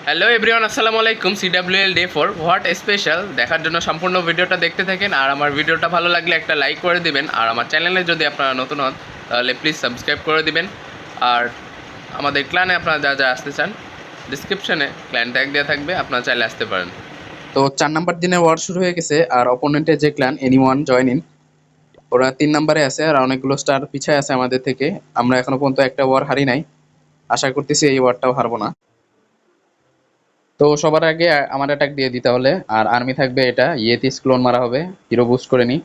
Hello everyone, আসসালামু আলাইকুম। CWL day 4 what special দেখার জন্য সম্পূর্ণ ভিডিওটা দেখতে থাকেন। আর আমার ভিডিওটা ভালো লাগলে একটা লাইক করে দিবেন। আর আমার চ্যানেলে যদি আপনারা নতুন হন তাহলে প্লিজ সাবস্ক্রাইব করে দিবেন। আর আমাদের ক্লানে আপনারা যা যা আসতে চান ডিসক্রিপশনে ক্ল্যান ট্যাগ দেওয়া থাকবে, আপনারা চাইলে আসতে পারেন। তো 4 নাম্বার দিনে ওয়ার শুরু হয়ে গেছে, আর অপোনেন্টের যে ক্ল্যান এনিওয়ান জয়েন ইন, ওরা 3 নাম্বারে আছে আর অনেকগুলো স্টার পিছায় আছে আমাদের থেকে। আমরা এখনো পর্যন্ত একটা ওয়ার হারি নাই, আশা করতেছি এই ওয়ারটাও হারবো না। তো সবার আগে আমার অ্যাটাক দিয়ে দিই তাহলে। আর আর্মি থাকবে এটা ইয়েতিস ক্লোন মারা হবে, হিরো বুস্ট করে নি।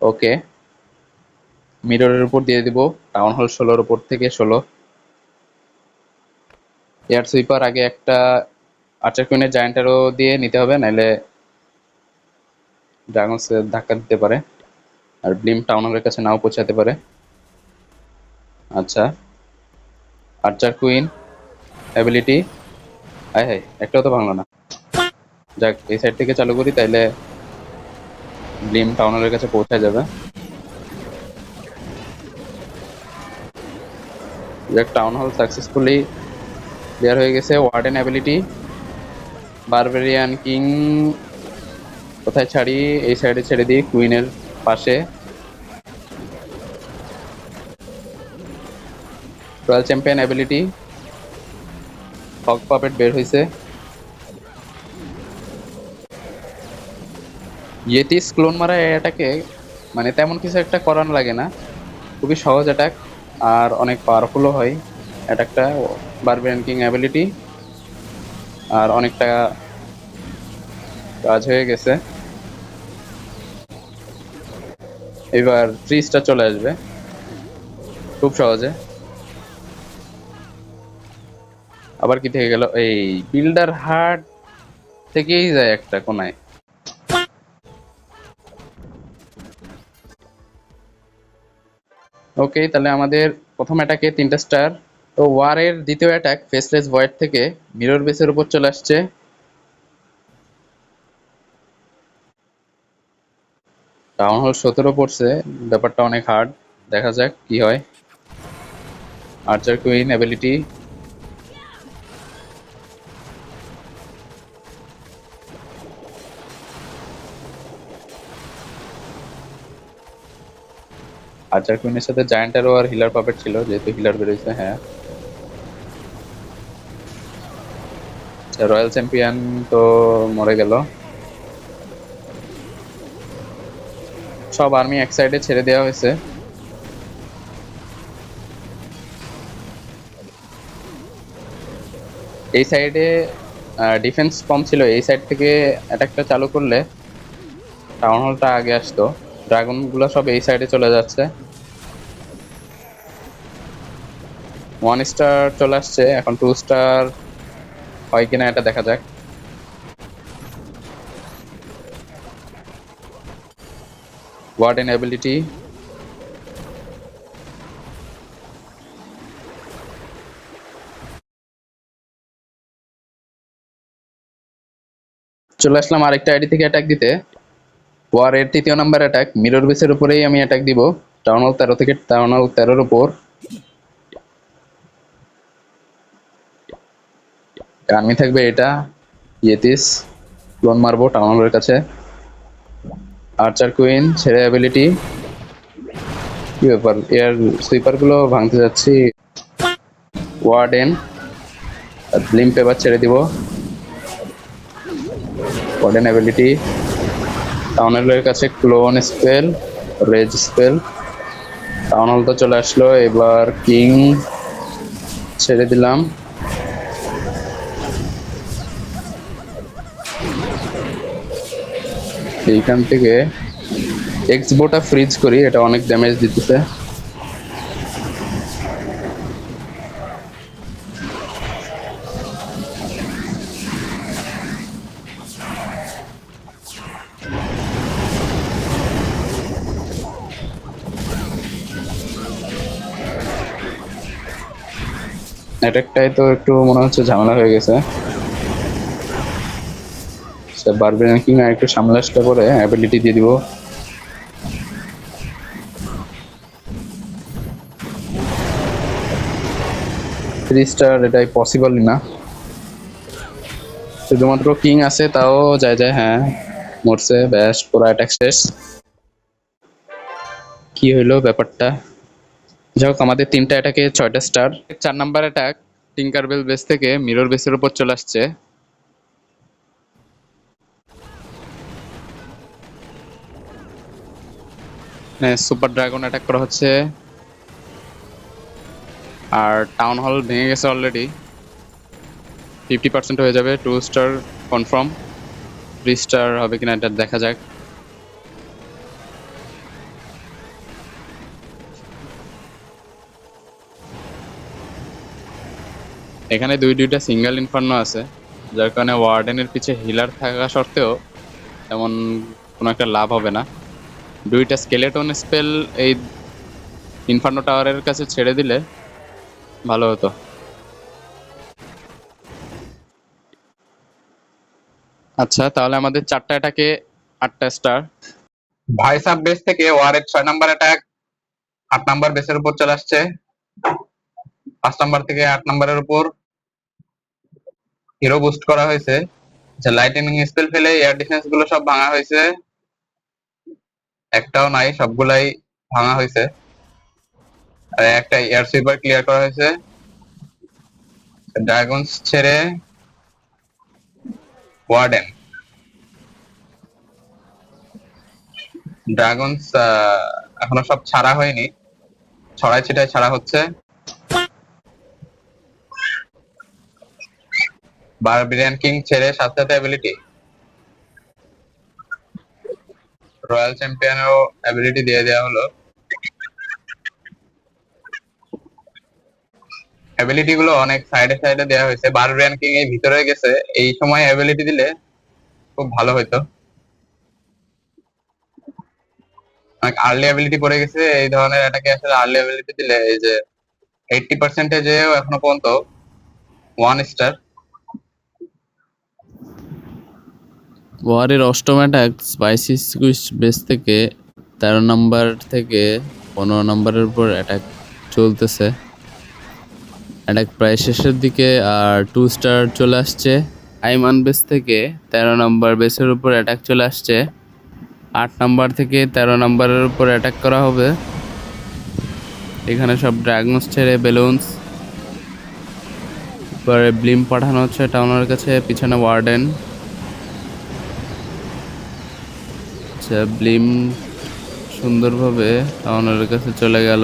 ওকে, মিররের উপর দিয়ে দিব টাউন হল 16-র উপর থেকে 16। এয়ার সুইপার আগে একটা আর্চার কুইনের জায়ান্টারও দিয়ে নিতে হবে, নাইলে ড্রাগনস ধাক্কা দিতে পারে আর ব্লিম টাউন হলের কাছে নাও পৌঁছাতে পারে। আচ্ছা, আর্চার কুইন অ্যাবিলিটি, হাই হাই, একটাও তো ভাঙলো না। যাক, এই সাইড থেকে চালু করি, তাইলে ব্লিম টাউন হলের কাছে পৌঁছায় যাবে। যাক, টাউন হল সাকসেসফুলি ক্লিয়ার হয়ে গেছে। ওয়ার্ডেন অ্যাবিলিটি, বারবেরিয়ান কিং কোথায় ছাড়ি? এই সাইডে ছেড়ে দিই, কুইনের পাশে। রয়্যাল চ্যাম্পিয়ন অ্যাবিলিটি, হক পাপেট বের হয়েছে। ইয়েতিস ক্লোন মারা এটাকে মানে তেমন কিছু একটা করানো লাগে না, খুবই সহজ অ্যাটাক আর অনেক পাওয়ারফুলও হয় অ্যাটাকটা। বারবেরিয়ান কিং অ্যাবিলিটি আর অনেকটা কাজ হয়ে গেছে। এবার 3 স্টার চলে আসবে খুব সহজে। আবার কি থেকে গেল? এই বিল্ডার হার্ট থেকেই যায় একটা কোনায়। ওকে, তাহলে আমাদের প্রথম অ্যাটাকে 3টা স্টার। তো ওয়ারের দ্বিতীয় অ্যাটাক ফেসলেস ভয়েড থেকে মিরর বেসের উপর চলে আসছে। টাউন হল 17 পড়ছে, ব্যাপারটা অনেক হার্ড, দেখা যাক কি হয়। আর্চার কুইন অ্যাবিলিটি, আর্চার কুইনের সাথে জায়ান্টারও আর হিলার পাপেট ছিল, যেহেতু হিলার বেরোইছে। হ্যাঁ, রয়্যাল চ্যাম্পিয়ন তো মরে গেল। সব আর্মি এক সাইডে ছেড়ে দেওয়া হয়েছে। এই সাইডে ডিফেন্স কম ছিল, এই সাইড থেকে অ্যাটাকটা চালু করলে টাউন হলটা আগে আসতো। ড্রাগন গুলো সব এই সাইডে চলে যাচ্ছে। 1 স্টার চলে আসছে, এখন 2 স্টার হয় কিনা এটা দেখা যাক। ওয়ার্ডেন অ্যাবিলিটি, চলে আসলাম আরেকটা আইডি থেকে অ্যাটাক দিতে। ওয়ারের 3য় নাম্বার অ্যাটাক মিরর বেসের উপরেই আমি অ্যাটাক দিব, টাউন হল 13 থেকে টাউন হল 13-র উপর। আর্মি থাকবে এটা ইয়েতিস ক্লোন মারবো টাউন হলের কাছে। আর্চার কুইন ছেড়ে অ্যাবিলিটি, কি ব্যাপার, এয়ার সুইপার গুলো ভাঙতে যাচ্ছি। ওয়ার্ডেন ব্লিম পেপার ছেড়ে দিব। ওয়ার্ডেন অ্যাবিলিটি, টাউন হলের কাছে clone spell, rage spell. Town hall তো চলে আসলো, এবার কিং ছেড়ে দিলাম। এইখান থেকে এক্সবোটা ফ্রিজ করি, এটা অনেক ড্যামেজ দিতেছে। অ্যাটাকটাই তো একটু মনে হচ্ছে ঝামেলা হয়ে গেছে। বারবেরিয়ান কিং আর একটু সামনে আসলে পরে অ্যাবিলিটি দিয়ে দিব। 3 স্টার এটাই পসিবলই না। শুধুমাত্র কিং আছে, তাও যায় যায়। হ্যাঁ, মরছে। ব্যাস, পুরো অ্যাটাক শেষ। কি হইলো ব্যাপারটা? যাই হোক, আমাদের 3টা অ্যাটাকে 6টা স্টার। 4 নাম্বার অ্যাটাক টিঙ্কারবেল বেস থেকে মিরর বেসের উপর চলে আসছে। সুপার ড্রাগন অ্যাটাক করা হচ্ছে, আর টাউন হল ভেঙে গেছে অলরেডি। 50% হয়ে যাবে। 2 স্টার কনফার্ম। 3 স্টার হবে কিনা এটা দেখা যাক। এখানে দুইটা সিঙ্গেল ইনফার্নো আছে, যার কারণে ওয়ার্ডেনের পিছে হিলার থাকা সত্ত্বেও তেমন কোনো একটা লাভ হবে না। 2টা স্কেলেটন স্পেল এই ইনফার্নো টাওয়ারের কাছে ছেড়ে দিলে ভালো হতো। আচ্ছা, তাহলে আমাদের 4টা অ্যাটাকে 8টা স্টার। ভাই সাব বেস থেকে ওয়ারের 6 নাম্বার অ্যাটাক 8 নাম্বার বেসের উপর চলে আসছে। 5 নাম্বার থেকে 8 নাম্বারের উপর হিরো বুস্ট করা হয়েছে। আচ্ছা, লাইটনিং স্পেল ফেলে এয়ার ডিফেন্স গুলো সব ভাঙা হয়েছে। একটাও নাই, সবগুলাই ভাঙা হয়েছে। আর একটা এয়ার সুইপার ক্লিয়ার করা হয়েছে। ড্রাগনস ছেড়ে ওয়ার্ডেন। ড্রাগনস এখনো সব ছাড়া হয়নি, ছড়াই ছিটায় ছাড়া হচ্ছে। বারবেরিয়ান কিং ছেড়ে সাথে সাথে অ্যাবিলিটি। রয়্যাল চ্যাম্পিয়নেরও অ্যাবিলিটি দিয়ে দেওয়া হলো। অ্যাবিলিটি গুলো অনেক সাইডে সাইডে দেওয়া হয়েছে। বারবেরিয়ান কিং এই ভিতরে গেছে, এই সময় অ্যাবিলিটি দিলে খুব ভালো হতো। অনেক আর্লি অ্যাবিলিটি পড়ে গেছে। এই ধরনের অ্যাটাকে আসলে আর্লি অ্যাবিলিটি দিলে এই যে 80%-এও এখনো পর্যন্ত 1 স্টার। ওয়ারের অষ্টম অ্যাটাক স্পাইসি স্কুইশ বেস থেকে 13 নাম্বার থেকে 15 নাম্বারের উপর অ্যাটাক চলতেছে। অ্যাটাক প্রায় শেষের দিকে, আর 2 স্টার চলে আসছে। আইমান বেস থেকে 13 নাম্বার বেসের উপর অ্যাটাক চলে আসছে। 8 নাম্বার থেকে 13 নাম্বারের উপর অ্যাটাক করা হবে। এখানে সব ড্রাগনস ছেড়ে বেলুনস, পরে ব্লিম পাঠানো হচ্ছে টাউনের কাছে। পিছনে ওয়ার্ডেন। আচ্ছা, ব্লিম সুন্দরভাবে টাউনের কাছে চলে গেল,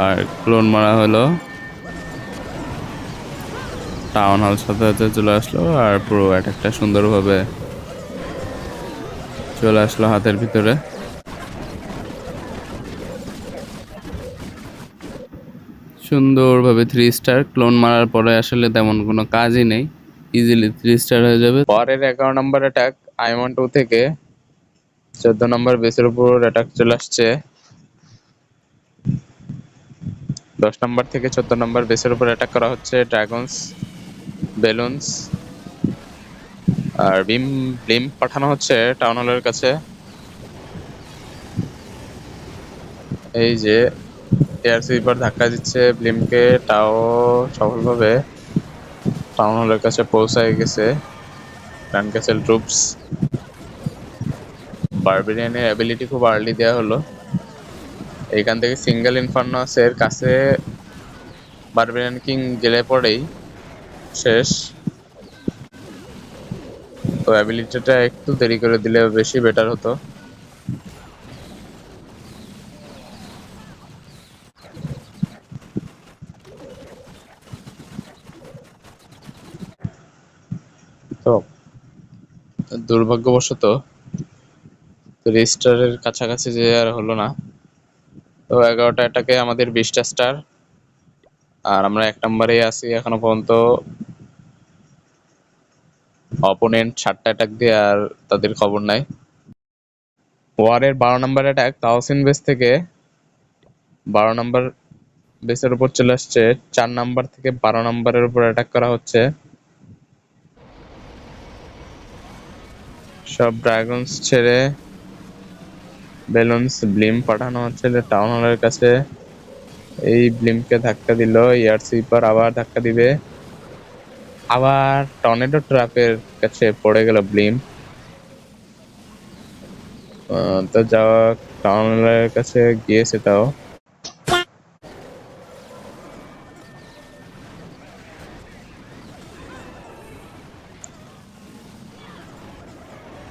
আর ক্লোন মারা হলো। টাউন হল সাথে সাথে চলে আসলো, আর পুরো অ্যাটাকটা সুন্দরভাবে চলে আসলো হাতের ভিতরে। সুন্দরভাবে 3 স্টার। ক্লোন মারার পরে আসলে তেমন কোনো কাজই নেই, ইজিলি 3 স্টার হয়ে যাবে। ওয়ারের 11 নাম্বার অ্যাটাক আইমন 2 থেকে 14 নাম্বার বেসের উপর অ্যাটাক চলে আসছে। 10 নাম্বার থেকে 14 নাম্বার বেসের উপর অ্যাটাক করা হচ্ছে। ড্রাগনস, বেলুনস আর ব্লিম পাঠানো হচ্ছে টাউন হলের কাছে। এই যে এয়ার সুইপার ধাক্কা দিচ্ছে ব্লিমকে, তাও সফলভাবে টাউন হলের কাছে পৌঁছায় গেছে গ্র্যান্ড ক্যাসেল ট্রুপস। বারবেরিয়ানের অ্যাবিলিটি খুব আর্লি দেওয়া হলো। এইখান থেকে সিঙ্গেল ইনফার্নো আছে এর কাছে, বারবেরিয়ান কিং গেলে পরেই শেষ। তো অ্যাবিলিটিটা একটু দেরি করে দিলে বেশি বেটার হতো। তো দুর্ভাগ্যবশত রেজিস্টারের কাছাকাছি যে আর হলো না। তো 11টা অ্যাটাকে আমাদের 20টা স্টার, আর আমরা 1 নম্বরেই আছি এখনো পর্যন্ত। অপোনেন্ট 7টা অ্যাটাক দিয়ে আর তাদের খবর নাই। ওয়ারের 12 নম্বর অ্যাটাক তাওসিন বেস থেকে 12 নম্বর বেসের উপর চলে আসছে। 4 নাম্বার থেকে 12 নম্বরের উপর অ্যাটাক করা হচ্ছে। সব ড্রাগনস ছেড়ে বেলুনস, ব্লিম পাঠানো হচ্ছে টাউন হলের কাছে। এই ব্লিমকে ধাক্কা দিল, এয়ার সুইপার আবার ধাক্কা দিবে, আবার টর্নেডো ট্র্যাপের কাছে পড়ে গেল ব্লিম। তো যাওয়া টাউনের কাছে গিয়েছে তাও।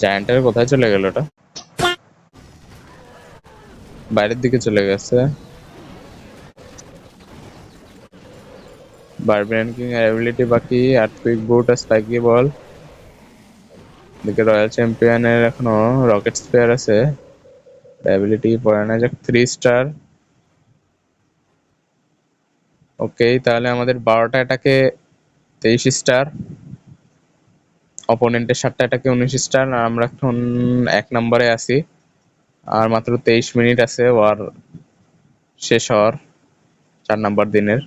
জায়ান্টের কোথায় চলে গেল ওটা? বাইরের দিকে চলে গেছে। বারবেরিয়ান কিং এর অ্যাবিলিটি বাকি, আর্থকুইক বুট আর স্পাইকি বল। এদিকে রয়্যাল চ্যাম্পিয়নের এখনো রকেট স্পেয়ার আছে, অ্যাবিলিটি পড়ে না যাক 3 স্টার। ওকে, তাহলে আমাদের 12টা অ্যাটাকে 23 স্টার, অপোনেন্টের 7টা অ্যাটাকে 19 স্টার, আর আমরা এখন 1 নম্বরে আছি। আর মাত্র 23 মিনিট আছে ওয়ার শেষ হওয়ার, 4 নম্বর দিনের।